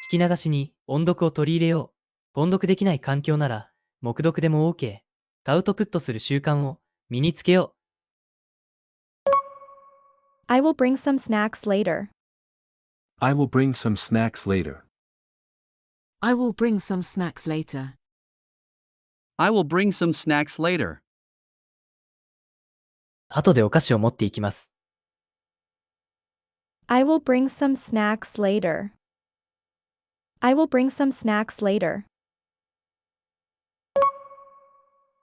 聞き流しに音読を取り入れよう。音読できない環境なら、黙読でも OK。アウトプットする習慣を身につけよう。I will bring some snacks later. I will bring some snacks later. I will bring some snacks later. I will bring some snacks later. 後でお菓子を持っていきます。I will bring some snacks later. I will bring some snacks later.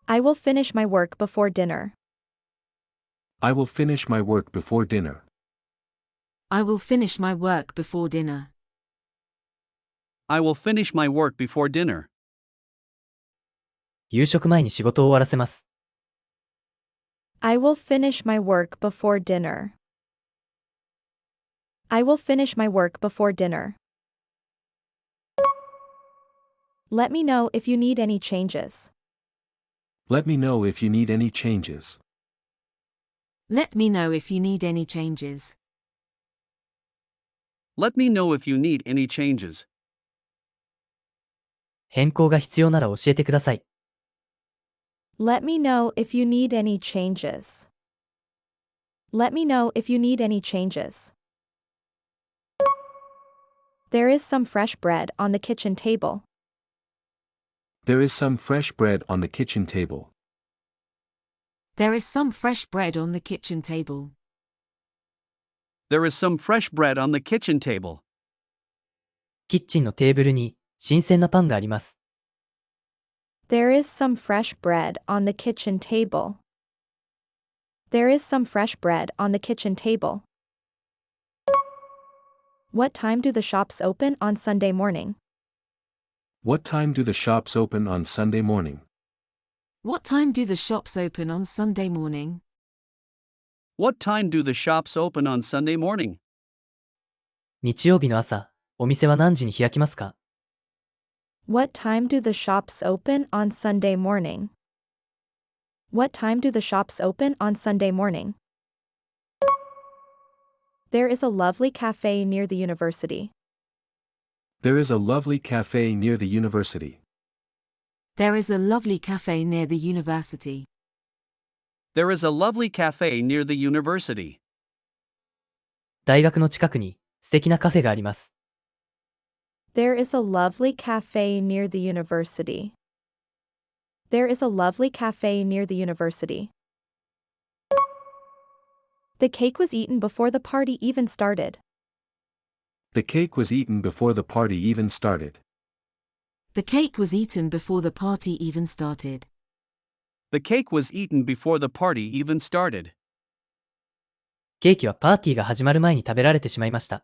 I will finish my work before dinner. I will finish my work before dinner. I will finish my work before dinner. I will finish my work before dinner. 夕食前に仕事を終わらせます。I will finish my work before dinner. I will finish my work before dinner. Let me know if you need any changes. Let me know if you need any changes. Let me know if you need any changes. Let me know if you need any changes. 変更が必要なら教えてください。Let me know if you need any changes. Let me know if you need any changes. There is some fresh bread on the kitchen table. There is some fresh bread on the kitchen table. There is some fresh bread on the kitchen table. There is some fresh bread on the kitchen table. キッチンのテーブルに新鮮なパンがあります。There is some fresh bread on the kitchen table. There is some fresh bread on the kitchen table. What time do the shops open on Sunday morning? What time do the shops open on Sunday morning? What time do the shops open on Sunday morning? What time do the shops open on Sunday morning? 日曜日の朝、お店は何時に開きますか？ What time do the shops open on Sunday morning? What time do the shops open on Sunday morning? There is a lovely cafe near the university. There is a lovely cafe near the university. There is a lovely cafe near the university. There is a lovely cafe near the university. 大学の近くに素敵なカフェがあります。There is a lovely cafe near the university. There is a lovely cafe near the university. The cake was eaten before the party even started. The cake was eaten before the party even started. The cake was eaten before the party even started. The cake was eaten before the party even started. ケーキはパーティーが始まる前に食べられてしまいました。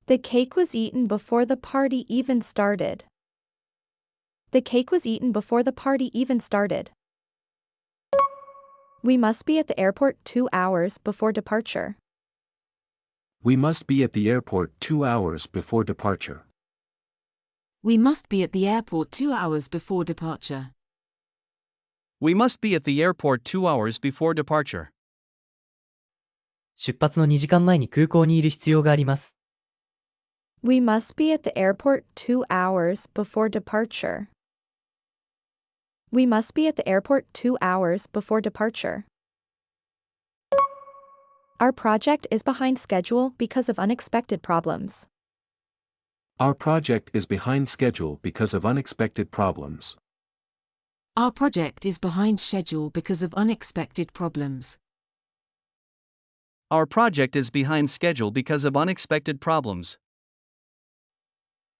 The cake was eaten before the party even started. The cake was eaten before the party even started. We must be at the airport 2 hours before departure. We must be at the airport 2 hours before departure. We must be at the airport 2 hours before departure. We must be at the airport 2 hours before departure. 出発の2時間前に空港にいる必要があります。We must be at the airport 2 hours before departure. We must be at the airport 2 hours before departure. Our project is behind schedule because of unexpected problems. Our project is behind schedule because of unexpected problems. Our project is behind schedule because of unexpected problems. Our project is behind schedule because of unexpected problems.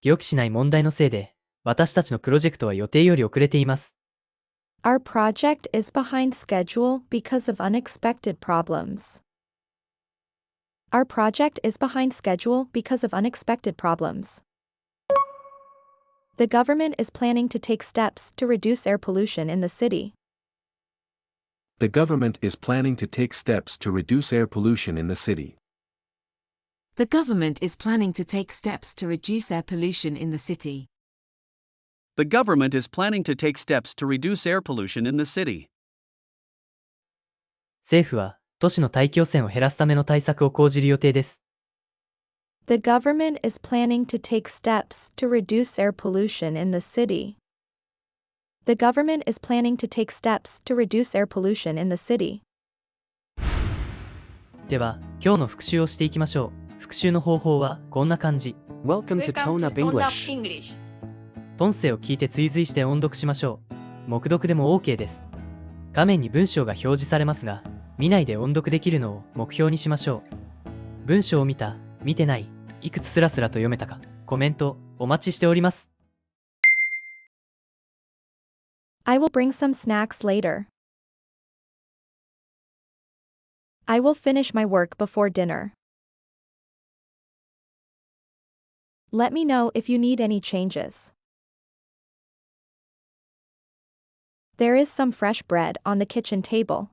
予期しない問題のせいで、私たちのプロジェクトは予定より遅れています。Our project is behind schedule because of unexpected problems. Our project is behind schedule because of unexpected problems. The government is planning to take steps to reduce air pollution in the city. The government is planning to take steps to reduce air pollution in the city. The government is planning to take steps to reduce air pollution in the city. The government is planning to take steps to reduce air pollution in the city. 政府は都市の大気汚染を減らすための対策を講じる予定です。The government is planning to take steps to reduce air pollution in the city. The government is planning to take steps to reduce air pollution in the city. では、今日の復習をしていきましょう。復習の方法はこんな感じ。Welcome to Tone Up English. 音声を聞いて追随して音読しましょう。黙読でも OK です。画面に文章が表示されますが、見ないで音読できるのを目標にしましょう。文章を見た、見てない、いくつスラスラと読めたか、コメントお待ちしております。I will bring some snacks later. I will finish my work before dinner. Let me know if you need any changes. There is some fresh bread on the kitchen table.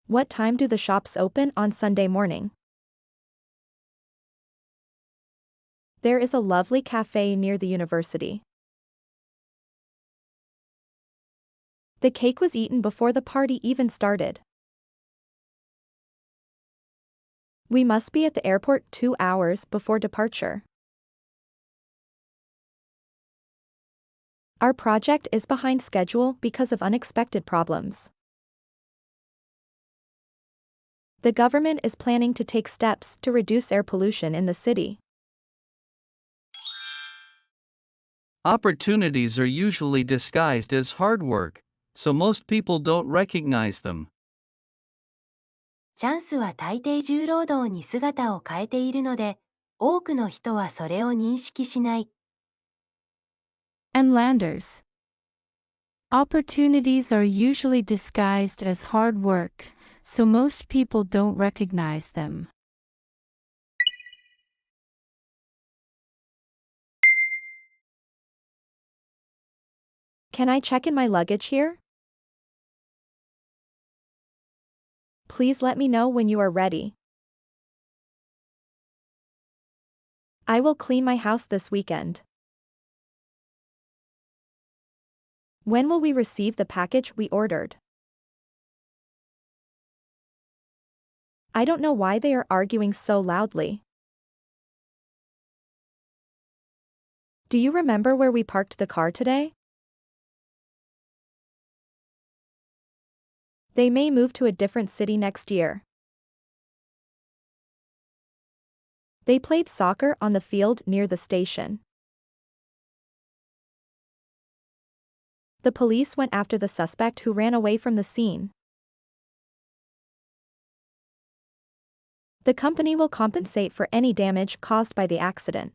What time do the shops open on Sunday morning? There is a lovely cafe near the university. The cake was eaten before the party even started. We must be at the airport 2 hours before departure. Our project is behind schedule because of unexpected problems. The government is planning to take steps to reduce air pollution in the city. Opportunities are usually disguised as hard work, so most people don't recognize them. チャンスは大抵重労働に姿を変えているので、多くの人はそれを認識しない。And landers. Opportunities are usually disguised as hard work, so most people don't recognize them. Can I check in my luggage here? Please let me know when you are ready. I will clean my house this weekend. When will we receive the package we ordered? I don't know why they are arguing so loudly. Do you remember where we parked the car today? They may move to a different city next year. They played soccer on the field near the station. The police went after the suspect who ran away from the scene. The company will compensate for any damage caused by the accident.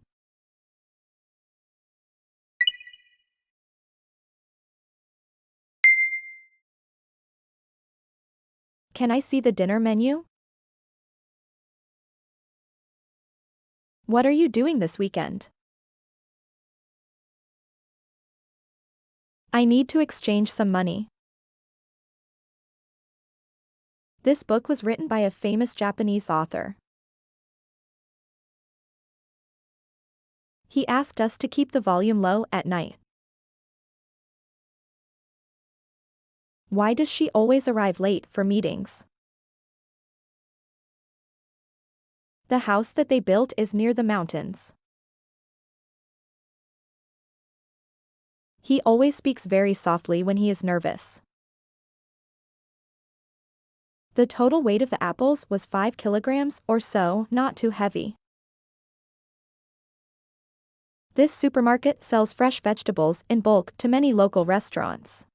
Can I see the dinner menu? What are you doing this weekend? I need to exchange some money. This book was written by a famous Japanese author. He asked us to keep the volume low at night. Why does she always arrive late for meetings? The house that they built is near the mountains. He always speaks very softly when he is nervous. The total weight of the apples was 5 kilograms or so, not too heavy. This supermarket sells fresh vegetables in bulk to many local restaurants.